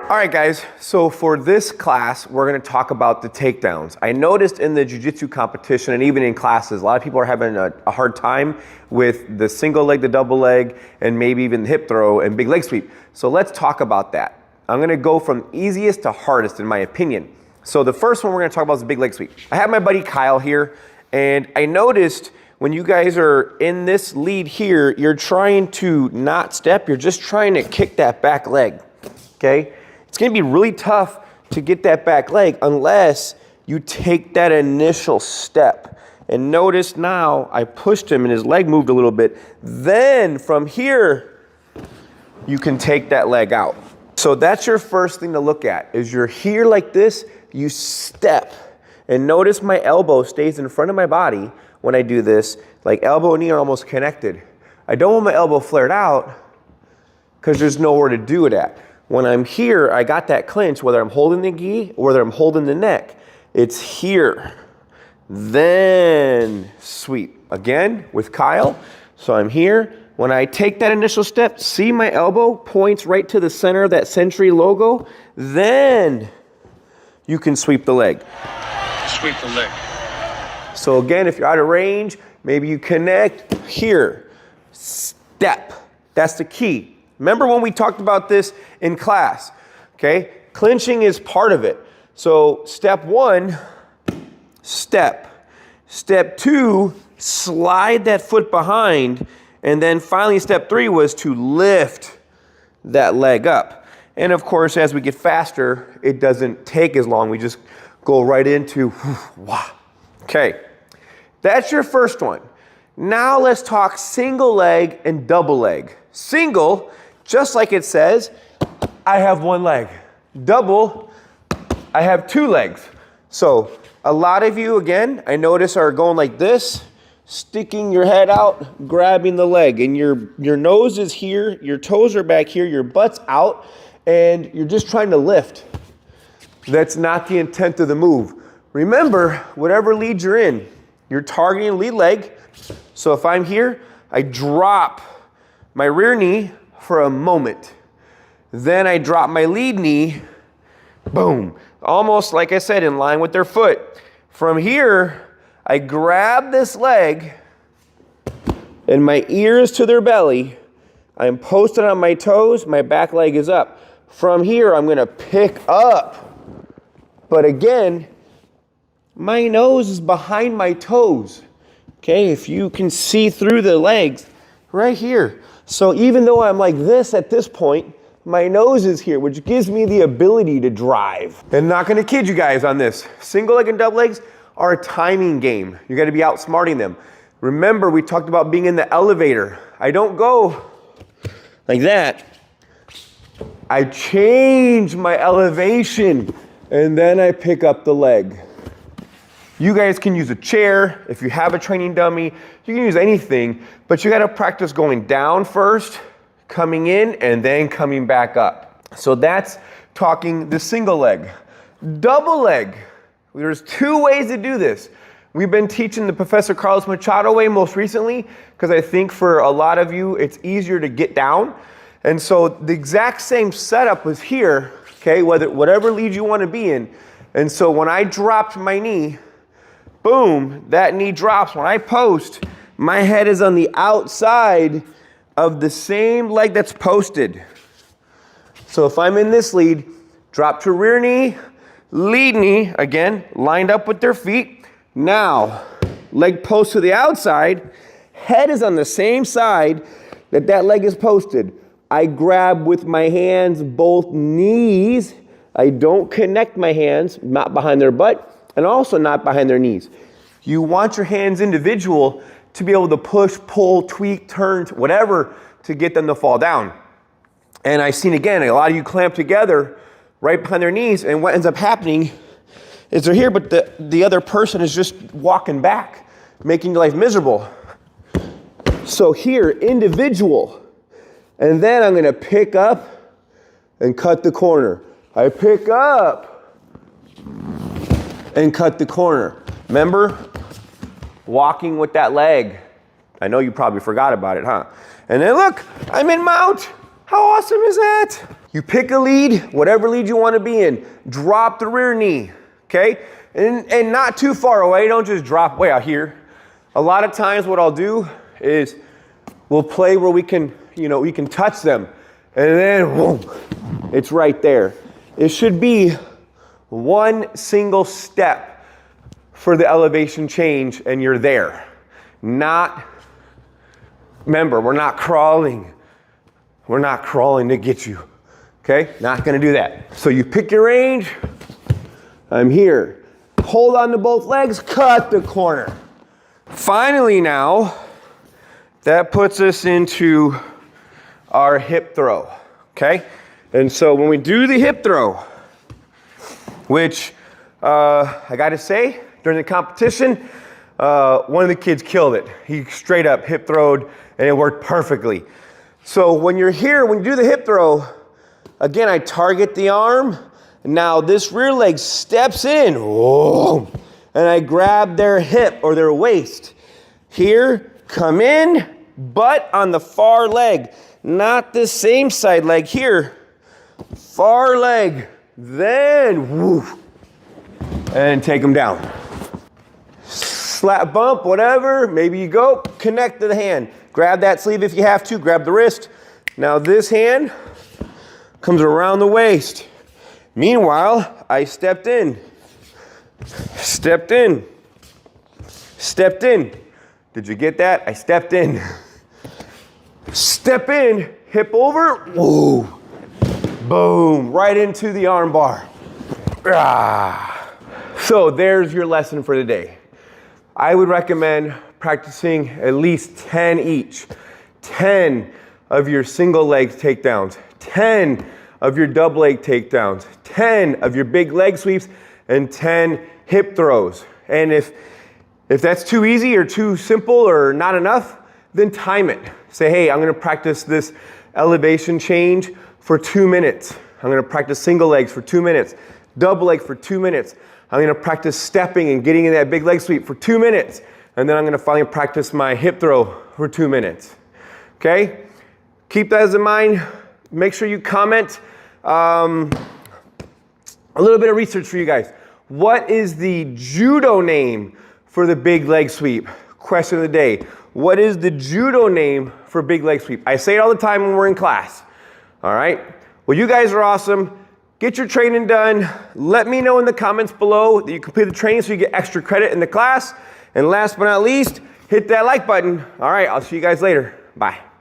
All right, guys, so for this class, we're gonna talk about the takedowns. I noticed in the jiu-jitsu competition and even in classes, a lot of people are having a hard time with the single leg, the double leg, and maybe even the hip throw and big leg sweep. So let's talk about that. I'm gonna go from easiest to hardest in my opinion. So the first one we're gonna talk about is the big leg sweep. I have my buddy Kyle here, and I noticed when you guys are in this lead here, you're trying to not step, you're just trying to kick that back leg, okay? It's gonna be really tough to get that back leg unless you take that initial step. And notice now, I pushed him and his leg moved a little bit. Then from here, you can take that leg out. So that's your first thing to look at, is you're here like this, you step. And notice my elbow stays in front of my body when I do this, like elbow and knee are almost connected. I don't want my elbow flared out because there's nowhere to do it at. When I'm here, I got that clinch, whether I'm holding the gi or whether I'm holding the neck. It's here. Then sweep. Again, with Kyle. So I'm here. When I take that initial step, see my elbow points right to the center of that Century logo. Then you can sweep the leg. Sweep the leg. So again, if you're out of range, maybe you connect here. Step. That's the key. Remember when we talked about this in class, okay? Clinching is part of it. So step one, step. Step two, slide that foot behind. And then finally step three was to lift that leg up. And of course, as we get faster, it doesn't take as long. We just go right into, wow. Okay, that's your first one. Now let's talk single leg and double leg. Single, just like it says, I have one leg. Double, I have two legs. So a lot of you, again, I notice are going like this, sticking your head out, grabbing the leg, and your nose is here, your toes are back here, your butt's out, and you're just trying to lift. That's not the intent of the move. Remember, whatever lead you're in, you're targeting lead leg. So if I'm here, I drop my rear knee for a moment. Then I drop my lead knee, boom. Almost, like I said, in line with their foot. From here, I grab this leg, and my ears to their belly. I'm posted on my toes, my back leg is up. From here, I'm gonna pick up. But again, my nose is behind my toes. Okay, if you can see through the legs, right here. So even though I'm like this at this point, my nose is here, which gives me the ability to drive. And not gonna kid you guys on this. Single leg and double legs are a timing game. You gotta be outsmarting them. Remember, we talked about being in the elevator. I don't go like that. I change my elevation and then I pick up the leg. You guys can use a chair. If you have a training dummy, you can use anything, but you gotta practice going down first, coming in, and then coming back up. So that's talking the single leg. Double leg, there's two ways to do this. We've been teaching the Professor Carlos Machado way most recently, because I think for a lot of you, it's easier to get down. And so the exact same setup was here, okay, whatever lead you wanna be in. And so when I dropped my knee, boom, that knee drops. When I post, my head is on the outside of the same leg that's posted. So if I'm in this lead, drop to rear knee, lead knee, again, lined up with their feet. Now, leg post to the outside, head is on the same side that leg is posted. I grab with my hands both knees. I don't connect my hands, not behind their butt, and also not behind their knees. You want your hands individual to be able to push, pull, tweak, turn, whatever to get them to fall down. And I've seen again, a lot of you clamp together right behind their knees, and what ends up happening is they're here, but the other person is just walking back, making your life miserable. So here, individual, and then I'm gonna pick up and cut the corner. I pick up and cut the corner. Remember, walking with that leg. I know you probably forgot about it, huh? And then look, I'm in mount. How awesome is that? You pick a lead, whatever lead you want to be in. Drop the rear knee, okay? And not too far away. Don't just drop way out here. A lot of times what I'll do is we'll play where we can, we can touch them. And then, boom, it's right there. It should be one single step for the elevation change and you're there. Remember, we're not crawling. We're not crawling to get you. Okay? Not gonna do that. So you pick your range. I'm here. Hold on to both legs, cut the corner. Finally now, that puts us into our hip throw. Okay? And so when we do the hip throw, which I gotta say, during the competition, one of the kids killed it. He straight up hip throwed and it worked perfectly. So when you're here, when you do the hip throw, again, I target the arm. Now this rear leg steps in, whoa, and I grab their hip or their waist. Here, come in, butt on the far leg, not the same side leg here. Far leg, then woof, and take them down. Slap, bump, whatever, maybe you go, connect to the hand. Grab that sleeve if you have to, grab the wrist. Now this hand comes around the waist. Meanwhile, I stepped in. Stepped in. Stepped in. Did you get that? I stepped in. Step in, hip over, whoa. Boom, right into the arm bar. So there's your lesson for the day. I would recommend practicing at least 10 each. 10 of your single leg takedowns, 10 of your double leg takedowns, 10 of your big leg sweeps, and 10 hip throws. And if that's too easy or too simple or not enough, then time it. Say, hey, I'm gonna practice this elevation change for 2 minutes. I'm gonna practice single legs for 2 minutes, double leg for 2 minutes. I'm gonna practice stepping and getting in that big leg sweep for 2 minutes. And then I'm gonna finally practice my hip throw for 2 minutes. Okay? Keep that in mind. Make sure you comment. A little bit of research for you guys. What is the judo name for the big leg sweep? Question of the day. What is the judo name for big leg sweep? I say it all the time when we're in class. All right? Well, you guys are awesome. Get your training done. Let me know in the comments below that you complete the training so you get extra credit in the class. And last but not least, hit that like button. All right, I'll see you guys later. Bye.